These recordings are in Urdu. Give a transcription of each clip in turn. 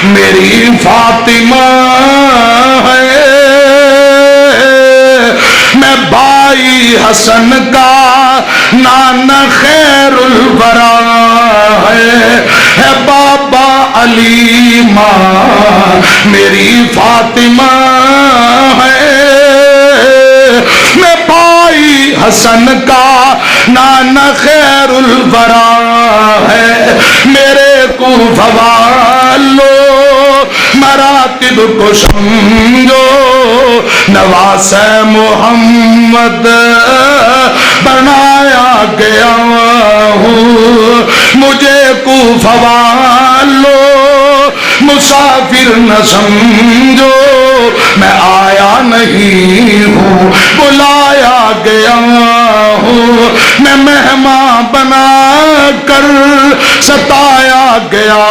میری فاطمہ ہے، میں بھائی حسن کا نانا خیر الورا ہے بابا علی ماں میری فاطمہ ہے، میں بھائی حسن کا نانا خیر الورا ہے، میرے کوفہ والو مراتب کو سمجھو، نواز محمد بنایا گیا ہوں، مجھے کوفہ والو مسافر نہ سمجھو، میں آیا نہیں ہوں بلایا گیا ہوں، میں مہمان بنا کر ستایا گیا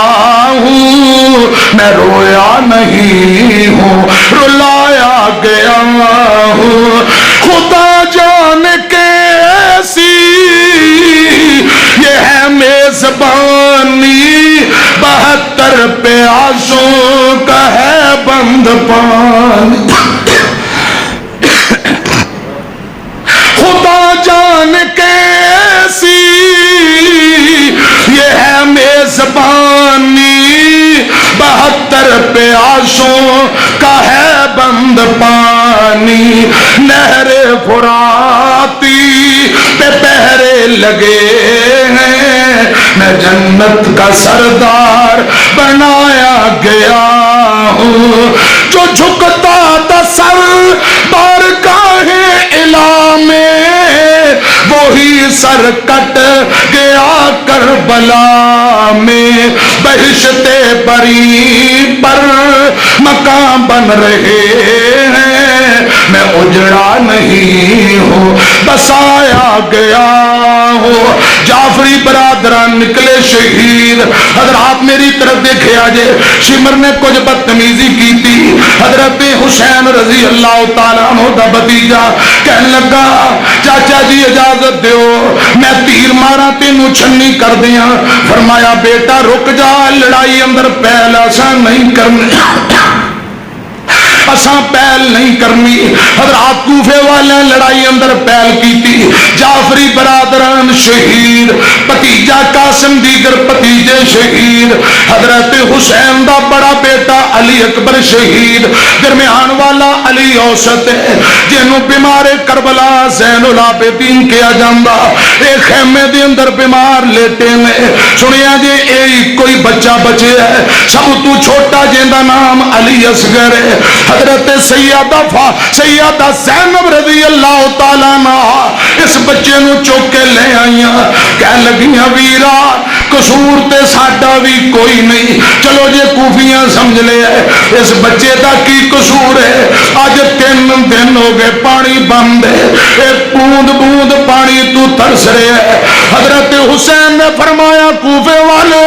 ہوں، میں رویا نہیں ہوں رلایا گیا ہوں، خدا جان کیسی یہ ہے میزبانی، 72 پیاسوں کا ہے بند پانی، خدا جان کیسی یہ ہے میزبانی، 72 پیاسوں کا ہے بند پانی، نہر فراتی پہ پہرے لگے ہیں، میں جنت کا سردار بنایا گیا ہوں، جو جھکتا تھا سر بارگاہ الہ میں، وہی سر کٹ گیا کربلا میں، بہشت بری پر مکان بن رہے ہیں، میں اجڑا نہیں ہوں بسایا گیا ہوں، جعفری برادران نکلے شہید، حضرات میری طرف دیکھے آجے، شمر نے کچھ بدتمیزی کی تھی، حضرت حسین رضی اللہ تعالیٰ عنہ دا بھتیجا کہنے لگا چاچا جی اجازت دیو میں تیر مارا تینوں چھنی کر دیا، فرمایا بیٹا رک جا، لڑائی اندر پہل آسان نہیں کرنے، اساں پہل نہیں کرنی، حضرات کوفے والے لڑائی اندر پہل کی تھی، جعفری برادران شہید، بھتیجا قاسم دیگر بھتیجے شہید، حضرت حسین دا بڑا بیٹا علی اکبر شہید، درمیان والا علی اوسط ہے جنوں بیمار کربلا زین العابدین کیا جاندا، ایک خیمے دے اندر بیمار لیٹے نے، سنیا جی ایک کوئی بچہ بچے ہے، سب تو چھوٹا جیندہ نام علی اصغر ہے، حضرت سیدہ زینب رضی اللہ تعالیٰ عنہ اس بچے نو چوک کے لے آئیاں، کہہ لگیاں ویرا قصور تے ساڈا بھی کوئی نہیں، چلو جے کوفیاں سمجھ لے اس بچے دا کی قصور ہے، آج 3 دن ہو گئے پانی بند ہے، ایک بوند بوند پانی تو ترس رہے ہے، حضرت حسین نے فرمایا کوفے والو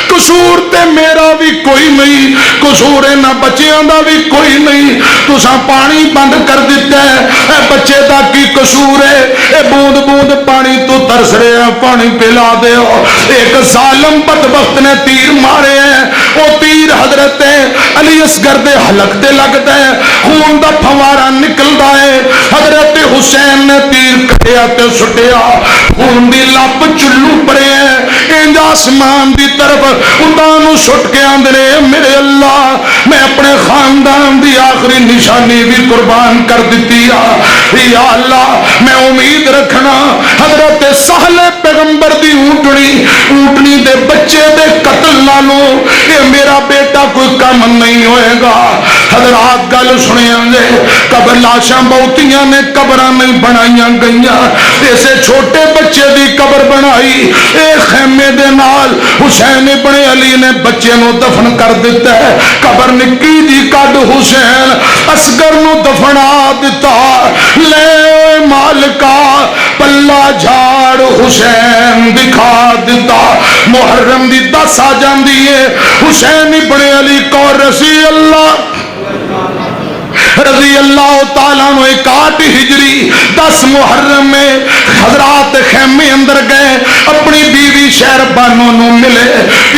قصور تے میرا بھی کوئی نہیں، قصور نہ بچیاں دا بھی کوئی نہیں، تساں پانی بند کر دیتا ہے، اے بچے دا کی قصور ہے، اے بوند بوند پانی تو ترس رہے ہیں پانی پلا دے ہو، ایک ظالم بدبخت نے تیر مارے ہیں، وہ تیر حضرت علی اصغر دے حلق تے لگتا ہے، خون دا پھوارا نکلدا ہے، حضرت حسین نے تیر کٹیا تے سٹیا، خون دی لپ چلو پڑے ہیں، انج آسمان دی طرف اندانو سٹ کے اندرے میرے اللہ میں اپنے خاندان دی آخری نشانی بھی قربان کر دیتی یا اللہ میں امید رکھنا حضرت سہل پیغمبر دی اونٹنی دے بچے دے قتل نالوں یہ میرا بیٹا کوئی کم نہیں ہوئے گا، حضرات گل سنیا جے قبر لاشاں بہتیاں نے قبراں نہیں بنائیاں گئیاں، اسے چھوٹے بچے دی قبر بنائی، ایک خیمے دے نال حسین ابن علی نے بچے نو دفن کر دیتا ہے، قبر نکی دی کڈ حسین اصغر نو دفنا دیتا، لے مالکا پلا جھاڑ حسین دکھا دیتا، محرم دی 10 آ جاندی ہے، حسین ابن علی کو رضی اللہ تعالیٰ عنہ 61 ہجری 10 محرم میں حضرات خیمے اندر گئے، اپنی بیوی شہر بانو نو ملے،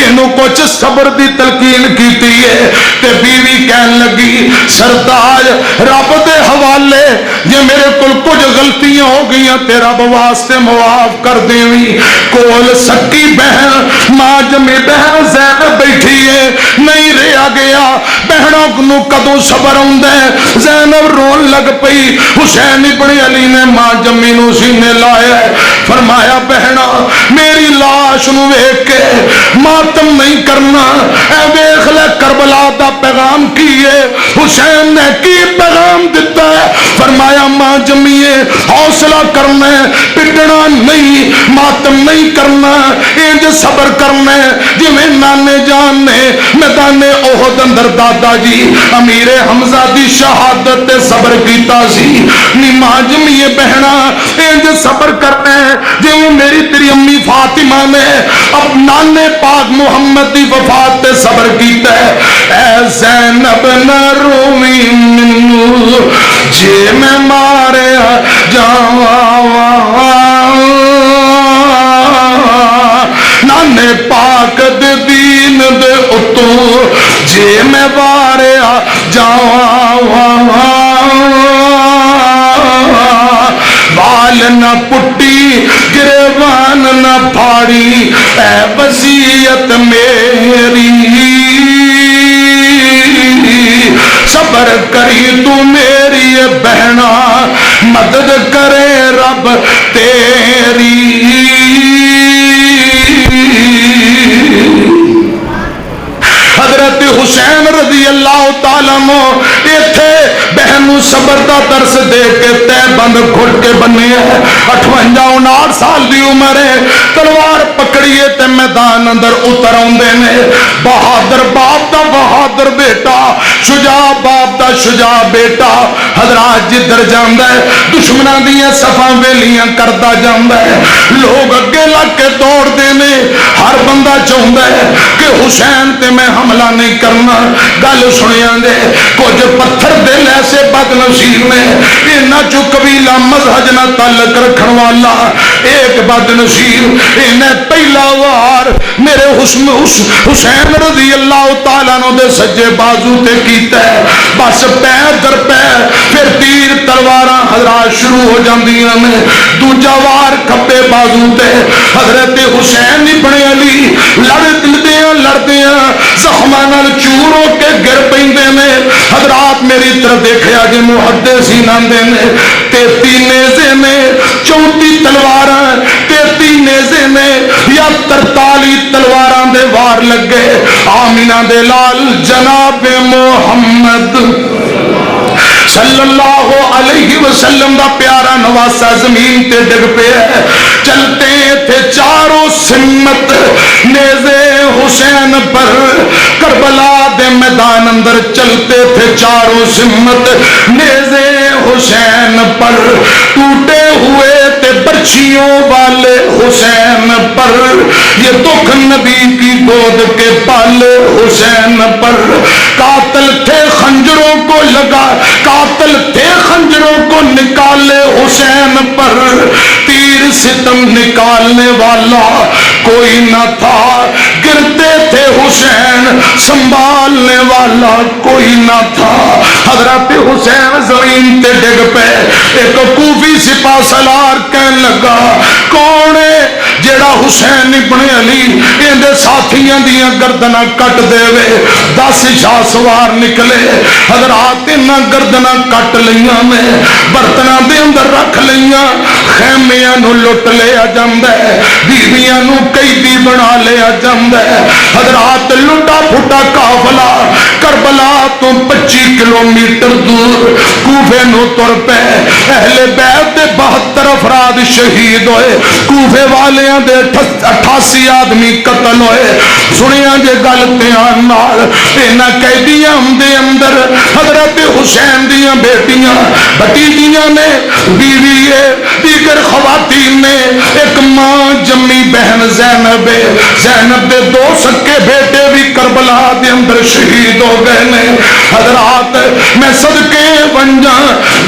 انہوں کچھ صبر دی تلقین کی تھی، ہے تے بیوی کہن لگی سرتاج رب دے حوالے جے میرے کول کچھ غلطیاں ہو گئیاں تے رب واسطے معاف کر دیویں کول سکی بہن ماں جمی بہن زینب بیٹھی ہے نہیں رہا گیا بہنوں کو کدوں صبر ہوندا ہے زینب رون لگ پئی حسین ابن علی نے ماں جمی نو سینے لایا فرمایا بہنا میری لاش نو ویکھ کے ماتم نہیں کرنا اے ویکھ لے کربلا دا پیغام کی ہے حسین نے کی پیغام دیتا ہے فرمایا ماں جمیے حوصلہ کرنا ہے پٹنا نہیں ماتم نہیں کرنا انج صبر کرنا ہے جویں نانے جان نے میدان احد اندر دادا جی امیر حمزہ دی شہادت تے صبر کیتا سی نی ماں جمیے بہنا انج صبر کرنا ہے جویں میری تیری امی فاطمہ نے اب نانے پاک محمد دی وفات تے صبر کیتا ہے اے زینب نہ روی منو جے میں ماریا جاواں نانے پاک دے دین دے اتوں جے میں ماریا جاواں بال نہ پٹی گریبان نہ پھاڑی اے وصیت میری صبر کری تو میری بہنا مدد کرے رب تیری حضرت حسین رضی اللہ تعالیٰ عنہ ایتھے بہن صبر دا درس دے کے تے بند گھٹ کے بنی ہے 58-59 سال دی عمر ہے تلوار پکڑیے تے میدان اندر اتر آندے نے بہادر باپ دا بہادر بیٹا شجاع باپ دا شجاع بیٹا حضرات جدھر جاندا ہے دشمناں دیاں صفاں ویلیاں کردا جاندا ہے لوگ اگے لگ کے دوڑ دے نے ہر بندہ چاہندا ہے کہ حسین تے میں حملہ نہیں کرنا گل سنیاں دے کچھ پتھر دل ایسے بد نصیب نے انہاں چوں قبیلہ مذہب نہ تعلق رکھن والا ایک بد نصیب انہیں پہلا وار میرے حسین رضی اللہ تعالیٰ عنہ دے سجے بازو تے کیتا ہے بس پیر در پیر پھر تیر تلواراں حضرات شروع ہو جاندیاں نے دوجا وار کھبے بازو تے حضرت حسین ابن علی لڑدیاں زخماں نال چور ہو کے گر پیندے نے حضرات میری طرف دیکھیا جے محدثین آندے نے 33 نیزے نے 34 تلواراں 33 نیزے نے یا 43 تلواراں دے وار لگے آمینہ دے لال جناب محمد صلی اللہ علیہ وسلم دا پیارا نواسا زمین تے ڈگ پہ ہے چلتے تھے چاروں سمت نیزے حسین پر کربلا دے میدان اندر چلتے تھے چاروں سمت نیزے حسین پر ٹوٹے ہوئے تے برچھیوں والے حسین پر یہ دکھ نبی کی گود کے پالے حسین پر قاتل تھے خنجروں کو لگا قاتل تھے خنجروں کو نکالے حسین پر تیر ستم نکالنے والا کوئی نہ تھا گرتے تھے حسین سنبھالنے والا کوئی نہ تھا حضرت حسین زمین تے ڈگ پہ ایک کوفی سپاہ سالار کہنے لگا کون ہے جیڑا حسین ابن علی ان دے ساتھیاں دیاں گردناں کٹ دے وے 10 شاہ سوار نکلے حضرات انہاں گردناں کٹ لیاں نے برتناں دے اندر رکھ لیاں خیمیاں نو لٹ لیا جاندا ہے بیویاں نو قیدی بنا لیا جاندا ہے حضرات لٹا پھٹا قافلہ کربلا تو 25 کلومیٹر دور کوفے نو تر پے اہل بیت دے 72 افراد شہید ہوئے کوفے والیاں دے 88 آدمی قتل ہوئے سنیاں جے گل دھیان نال انہاں قیدیاں دے اندر حضرت حسین دیاں بیٹیاں بھتیجیاں نے بیوی دیگر خواتین نے ایک ماں جمی بہن زینب دے 2 سکے بیٹے بھی کربلا دے اندر شہید ہو گئے نے حضرات میں صدقے ونجاں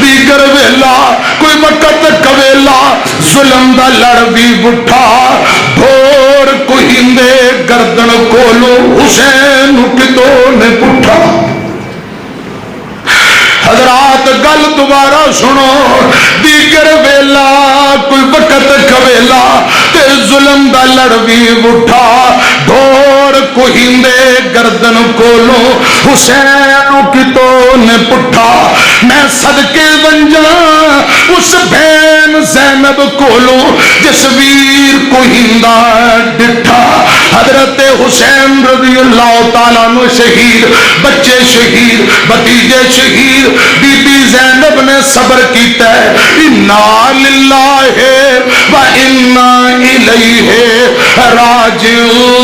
دیگر ویلا کوئی وقت کویلا ظلم دا لڑ بھی اٹھا بھور کوئی دے گردن کولو حسین کتوں نے حضرات گل دوبارہ سنو، دیگر ویلا کوئی وقت کھویلا تے ظلم دا لڑ بھی اٹھا، ڈھور کوہندے گردن کولو حسین کتوں نے پٹھا، میں صدقے ونجا اس بہن زینب کولو جس ویر کوہندہ ڈٹھا۔ حضرت حسین رضی اللہ تعالیٰ عنہ شہید، بچے شہید، بھتیجے شہید، بی بی زینب نے صبر کیتا ہے، انا للہ و انا الیہ راجعون۔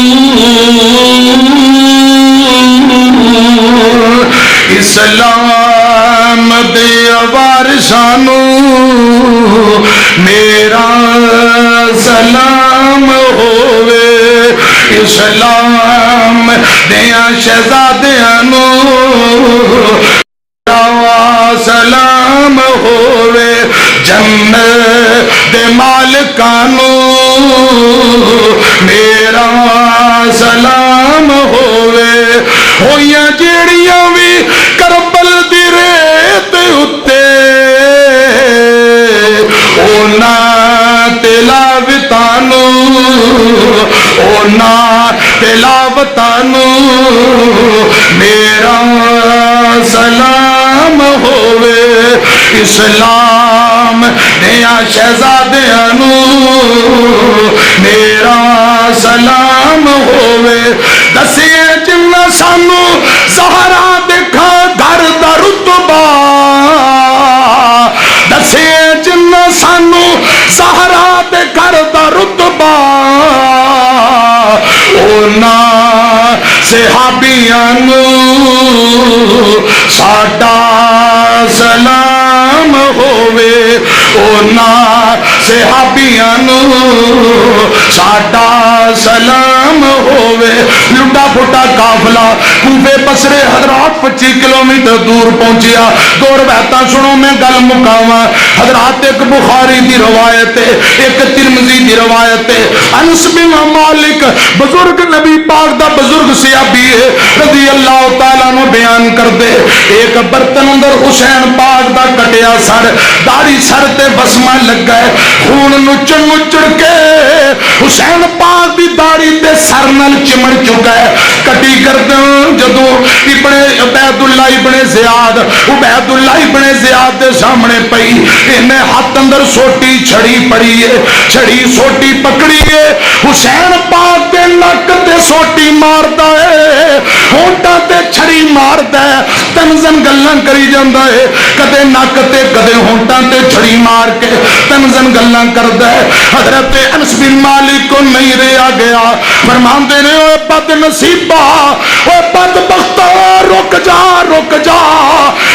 اسلام دے وارثانو میرا سلام ہووے، اسلام دیاں شہزادیاں نو سلام ہووے، جنت دے مالکانو میرا سلام ہووے، ہویاں جیڑیاں بھی کربل دی ریت اتے اونا تلاوتانو، اونا تلاوتانو میرا سلام ہووے، اسلام دیاں شہزادیاں نو میرا سلام ہووے، دسے جنہ سانو زہرا دکھا گھر دا رتبہ، دسے جنہ سانو زہرا دے گھر دا رتبہ، اونا صحابیاں نو ساڈا سلام ہووے، اونا صحابیاں نو ساڈا سلام ہووے۔ لٹا پھٹا قافلہ کوفے بصرے حضرات 25 کلومیٹر دور پہنچیا۔ دو روایتاں سنو میں گل مکاواں، حضرات ایک بخاری دی روایت ہے، ایک ترمذی دی روایت ہے۔ انس بن مالک بزرگ نبی پاک دا بزرگ صحابی ہے رضی اللہ تعالیٰ عنہ بیان کر دے، ایک برتن اندر حسین پاک دا کٹیا سر، داڑھی سر تے بسمہ لگ گئے، خون نچڑ نچڑ کے حسین پاک دی داڑھی تے سر نل چمڑ چکا ہے، کٹی گردن جدو ابن عبید اللہ ابن زیاد دے سامنے پئی، انہیں ہاتھ اندر سوٹی چھڑی پڑی ہے، چھڑی سوٹی پکڑی ہے، حسین پاک دے نک تے سوٹی ماردا ہے، ہونٹاں تے چھڑی ماردا ہے، تنزن گلاں کری جاندا ہے، کدے نک تے کدے ہونٹاں تے چھڑی مار کے تنزن گلاں کردا ہے۔ حضرت انس بن مالک کو نہیں رہا گیا، فرماندے نے اوے بد نصیبہ، اوے بدبختہ، رک جا رک جا،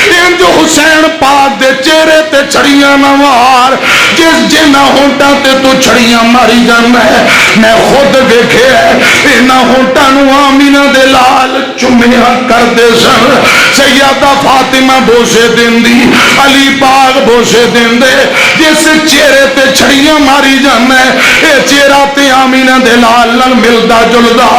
ان جو حسین پاک دے چہرے تے چھڑیاں نہ مار، جس جنہ ہونٹاں تے تو چھڑیاں ماری جانا ہے، میں خود دیکھے ہے انہاں ہونٹاں نو آمینہ دے لال چومیا کر دے سن، سیدہ فاطمہ بوسے دین دی، علی پاک بوسے دین دے، جس چہرے تے چھڑیاں ماری جانا ہے، اے چہرہ تے آمینہ دے لال نال ملدا جلدا،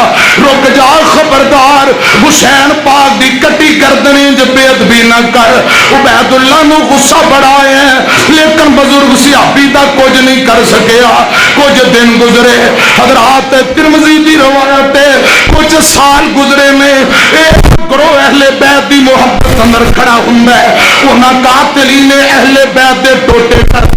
رک جا خبردار، حسین پاک دی کٹی گردنیں جو بے ادبی نہ کر۔ عبید اللہ نو غصہ بڑھائے ہیں، لیکن بزرگ صحابی دا کچھ نہیں کر سکیا۔ کچھ دن گزرے، حضرات ترمذی دی روایت ہے، کچھ سال گزرے میں ایک گروہ اہل بیت دی محبت اندر کھڑا ہوندا ہے، انہاں قاتلین اہل بیت دے ٹوٹے کر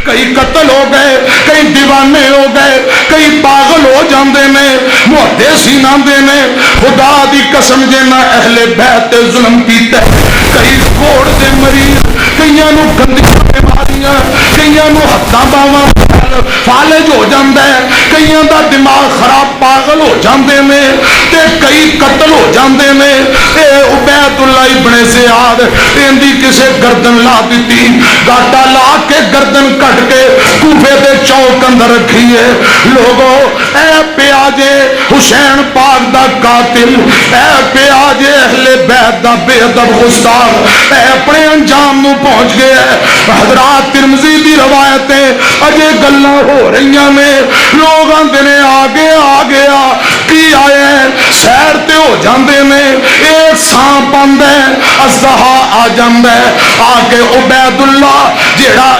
کئی قتل ہو گئے، کئی دیوانے ہو گئے، کئی پاگل ہو جاندے نے، محدثین آندے نے خدا دی قسم جنہ اہل بیت تے ظلم کیتا ہے، کئی کوڑ دے مریض، کئیاں نو گندیاں بیماریاں، کئیاں نو ہتھاں باواں فالج ہو جاندے، کئیاں دا دماغ خراب پاگل ہو جاندے نے، تے کئی قتل ہو جاندے نے۔ اے عبید اللہ ابن زیاد ان دی کسے گردن لا دیتی، گاٹا لا کے گردن کٹ کے کوفے دے چوک اندر رکھی ہے۔ لوگو اے پیاجے حسین پاک دا قاتل، اے پیاجے اہل بیت دا بے ادب گستاخ، اے اپنے انجام نو پہنچ گیا ہے۔ حضرات ترمذی دی روایتیں اجے گلاں ہو رہیاں نے، لوگ آندے نے آ گیا کی آئے ہیں، سیر تے ہو جاندے نے، اے سانپ آندا ہے اصحا آ جاندا ہے، آ کے عبید اللہ جیڑا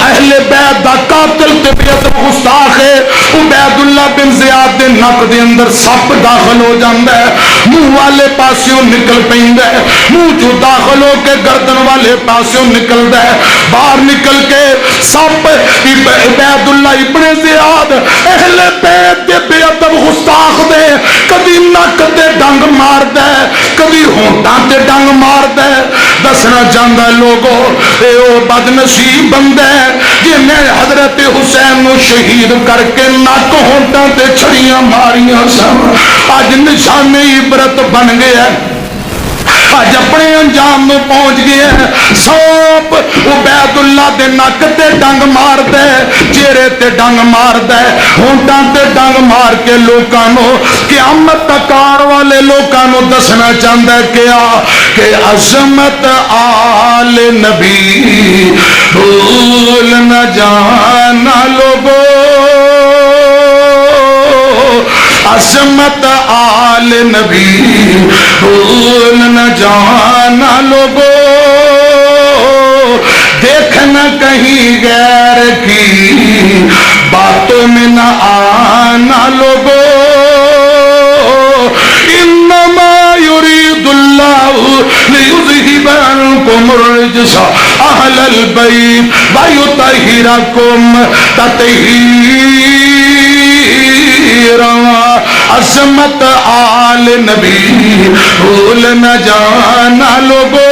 اہل بیت دا قاتل تے بے ادب گستاخ ہے، عبید اللہ بن زیاد دے نک دے اندر سپ داخل ہو جاندا ہے، منہ والے پاسوں نکل پیندا ہے، منہ چوں داخل ہو کے گردن والے پاسوں نکلدا ہے، باہر نکل کے سپ عبید اللہ ابن زیاد اہل بیت دے بے ادب گستاخ دے کبھی نک تے ڈنگ ماردا ہے، کبھی ہونٹاں تے ڈنگ ماردا ہے۔ دسنا چاہندا لوگوں اے او بد نصیب بندہ ہے جنہیں حضرت حسین نو شہید کر کے نک ہونٹاں تے چھڑیاں ماریاں سن، اج نشان عبرت بن گیا، اج اپنے انجام میں پہنچ گیا ہے۔ سانپ عبید اللہ دے نک تے ڈنگ مار دے، چہرے تے ڈنگ مار دے، ہونٹاں تے ڈنگ مار کے لوکاں نو قیامت تک آن والے لوکاں نو دسنا چاہندا ہے کیا کہ عظمت آل نبی بھول نہ جانا لوگو، عظمت آل نبی بھول نہ جانا لوگو، دیکھنا کہیں غیر کی باتوں میں نہ آنا لوگو، انما یرید اللہ لیذہب عنکم الرجس اہل البیت ویطہرکم تطہیرا۔ عظمت آل نبی بھول نہ جانا لوگو،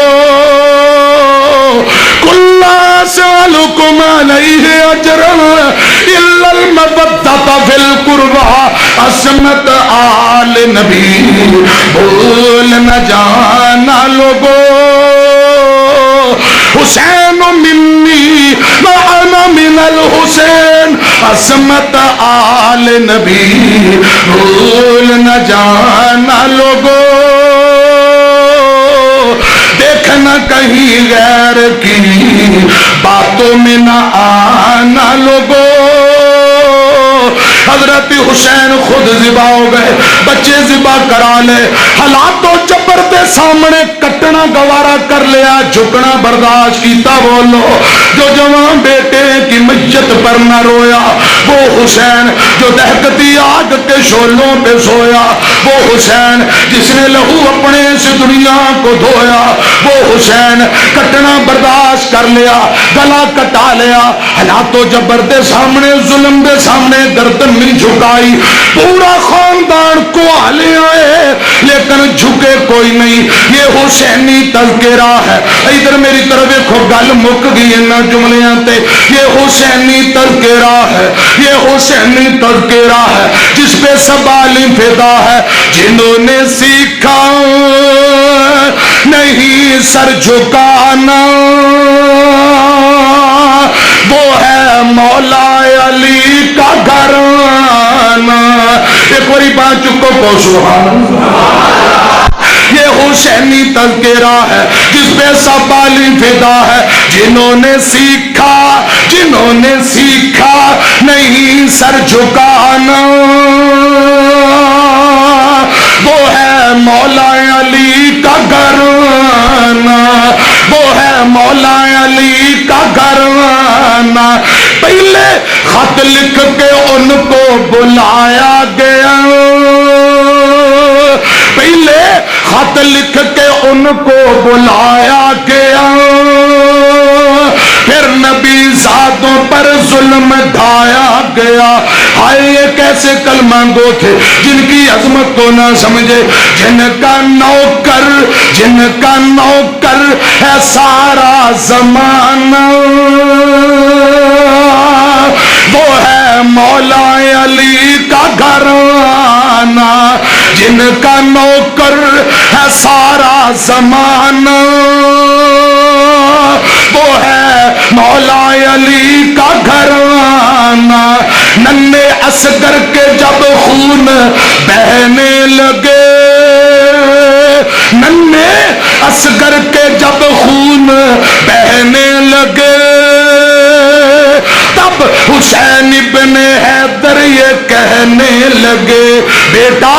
کل سألکم علیہ اجرا الا المودۃ فی القربى۔ عظمت آل نبی بھول نہ جانا لوگو، حسین منی وانا من الحسین۔ عظمت آل نبی بھول نہ جانا لوگو، دیکھنا کہیں غیر کی باتوں میں نہ آنا لوگو۔ حضرت حسین خود ذبح ہو گئے، بچے ذبح کرا لے، حالات و جبر دے سامنے کٹنا گوارا کر لیا، جھکنا برداشت کیتا۔ بولو جو جوان بیٹے کی میت پر نہ رویا، وہ حسین جو دہکتی آگ کے شعلوں پہ سویا، وہ حسین جس نے لہو اپنے سے دنیا کو دھویا، وہ حسین کٹنا برداشت کر لیا، گلا کٹا لیا، حالات و جبر دے سامنے، ظلم دے سامنے گردن نہیں جھکائی، پورا خاندان کو آلے آئے لیکن جھکے کوئی نہیں۔ یہ حسینی تذکرہ ہے، ادھر میری طرف دیکھو، گل مک گئی ان جملیاں تے۔ یہ حسینی تذکرہ ہے، یہ حسینی تذکرہ ہے جس پہ سبالی فدا ہے، جنہوں نے سیکھا نہیں سر جھکانا، وہ ہے مولا علی کا گھرانا۔ ایک باری بات چکو کو سبحان اللہ۔ یہ حسینی تذکرہ ہے جس پہ سبالی فدا ہے، جنہوں نے سیکھا، جنہوں نے سیکھا نہیں سر جھکانا، وہ ہے مولا علی کا گھرانا، وہ ہے مولا علی کا گھرانا۔ پہلے خط لکھ کے ان کو بلایا گیا، پہلے خط لکھ کے ان کو بلایا گیا، پھر نبی ذاتوں پر ظلم ڈھایا گیا۔ ہائے یہ کیسے کلمہ گو تھے جن کی عظمت کو نہ سمجھے، جن کا نوکر، جن کا نوکر ہے سارا زمانہ، وہ ہے مولا علی کا گھرانا، جن کا نوکر ہے سارا زمانہ، وہ ہے مولا علی کا گھرانا۔ ننھے اصغر کے جب خون بہنے لگے، ننھے اصغر کے جب خون بہنے لگے، تب حسین ابن حیدر کر یہ کہنے لگے بیٹا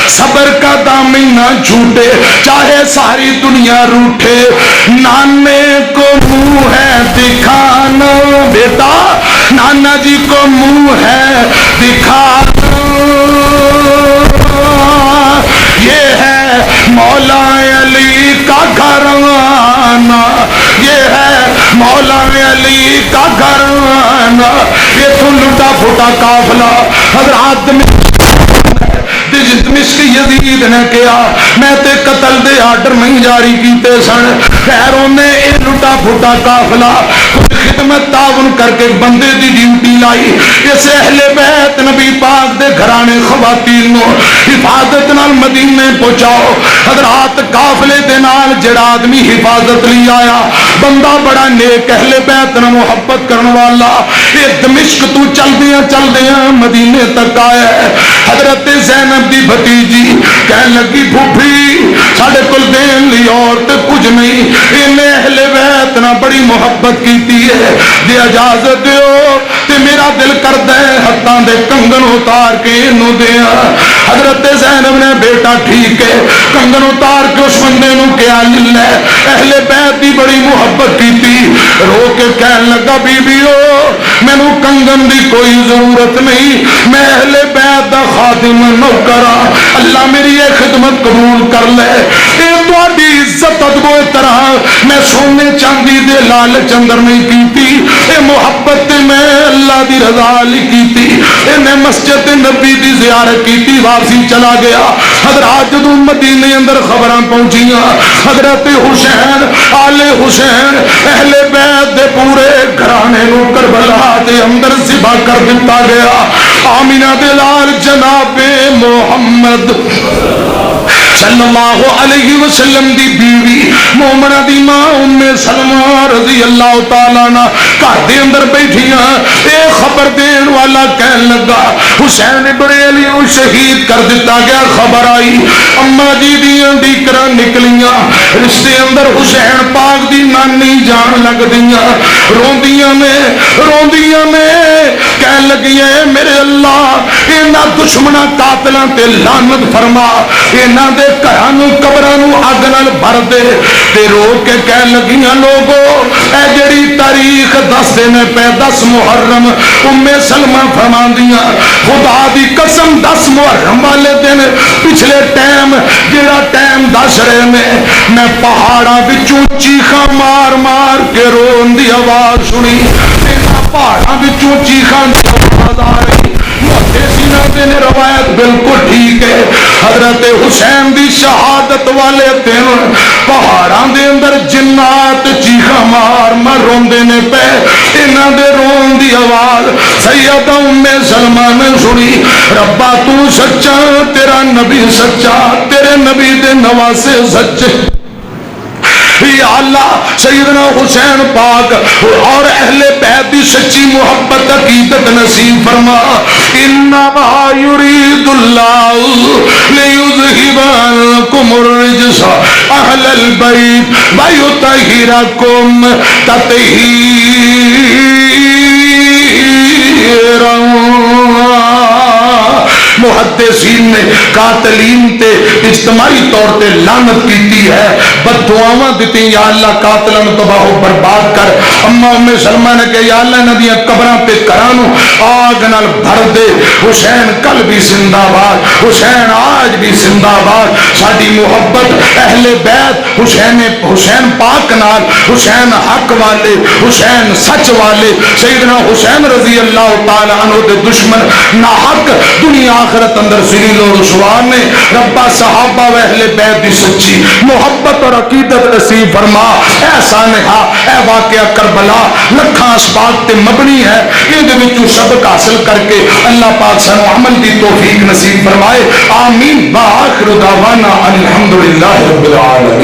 صبر کا دامن نہ چھوٹے چاہے ساری دنیا روٹھے نانے کو منہ ہے دکھانا بیٹا نانا جی کو منہ ہے دکھانا یہ ہے مولا علی کا گھرانا یہ ہے مولا علی کا گھرانا یہ تو لٹا پھوٹا قافلہ حضرات میں دمشق یزید نے کیا میں تے قتل دے آرڈر نہیں جاری کیتے سن خیروں نے اے لٹا پھوٹا قافلہ خدمت تعاون کر کے بندے دی ڈیوٹی لائی اس اہل بیت نبی پاک دے گھرانے خواتین نو حفاظت نال مدینے پہنچاؤ حضرات قافلے دے نال جڑا آدمی حفاظت لی آیا بندہ بڑا نیک اہل بیت نال محبت کرن والا اے دمشق تو چل دیاں مدینے تک آیا ہے حضرت زینب دی بھتیجی کہنے لگی پھوپھی ساڈے کول دین لی اور تے کچھ نہیں انہیں اہل بیت نہ بڑی محبت کیتی ہے دی اجازت دیو تے میرا دل کردا ہے ہتھاں دے کنگن اتار کے انہوں دیاں حضرت زینب نے بیٹا ٹھیک ہے کنگن اتار کے اس بندے نو کیا للہ اہل بیت دی بڑی محبت کیتی رو کے کہنے لگا بی بیو مینوں کنگن دی کوئی ضرورت نہیں میں اہل بیت دا خادم نوکرا اللہ میری یہ خدمت قبول کر لے اے تہاڈی عزت ادب و طرح میں سونے چاندی دے لالچ اندر نہیں کیتی اے محبت میں اللہ دی رضا لی کیتی اے میں مسجد نبی دی زیارت کیتی واپسی چلا گیا حضرات جدوں مدینے اندر خبراں پہنچیاں حضرت حسین آل حسین اہل بیت دے پورے گھرانے نو کربلا دے اندر ذبح کر دتا گیا آمینہ دے لال جناب محمد صلی اللہ علیہ وسلم دی بیوی مومنہ دی ماں ام سلمہ رضی اللہ تعالیٰ عنہ گھر دے اندر بیٹھیاں اے خبر دین والا کہنے لگا حسین ابن علی شہید کر دیتا گیا خبر آئی اماں جی دیاں ڈیکراں نکلیاں رشتے اندر حسین پاک دی نانی جان لگ دیاں روندیاں میں کہنے لگی ہے میرے اللہ انہاں دشمناں قاتلاں تے لعنت فرما انہاں دے گھراں نوں قبراں نوں اگ نال بھر دے تے رو کے کہن لگیاں لوگو اے جڑی تاریخ دس دن پہ 10 محرم ام سلمہ فرماندیاں خدا دی قسم 10 محرم والے دن پچھلے ٹائم جڑا ٹائم دس رہے میں پہاڑاں وچوں چیخاں مار مار کے رون دی آواز سنی پہاڑاں وچوں چیخاں دی آواز آ رہی نے روایت بالکل ٹھیک ہے حضرت حسین دی شہادت والے دن پہاڑاں دے اندر جنات چیخاں مار مار روندے نے پے انہاں دے رون دی آواز سیدہ ام سلمہ نے سنی ربا تو سچا تیرا نبی سچا تیرے نبی دے نواسے سچے یا اللہ سیدنا حسین پاک اور اہل بیت دی سچی محبت عقیدت نصیب فرما انما یرید اللہ لیذہب عنکم الرجس اہل البیت ویطہرکم تطہیرا محدثین نے قاتلین تے اجتماعی طور تے لعنت کیتی ہے بد دعاواں دتی یا اللہ قاتلاں تباہ و برباد کر اما ام سلمہ نے کہ یا اللہ انہاں دیاں قبراں تے گھراں نوں آگ نال بھر دے حسین کل بھی زندہ باد حسین آج بھی زندہ باد ساڈی محبت اہل بیت حسین پاک نال حسین حق والے حسین سچ والے سیدنا حسین رضی اللہ تعالی عنہ دے دشمن ناحق دنیا آخرت اندر ذلیل و رسوا نے ربا صحابہ و اہل بیت دی سچی محبت اور عقیدت نصیب فرما ایسا نہا اے واقعہ کربلا لکھاں اسباق تے مبنی ہے ان دے وچوں سبق حاصل کر کے اللہ پاک سانو عمل دی توفیق نصیب فرمائے آمین وآخر دعوانا الحمدللہ رب العالمین.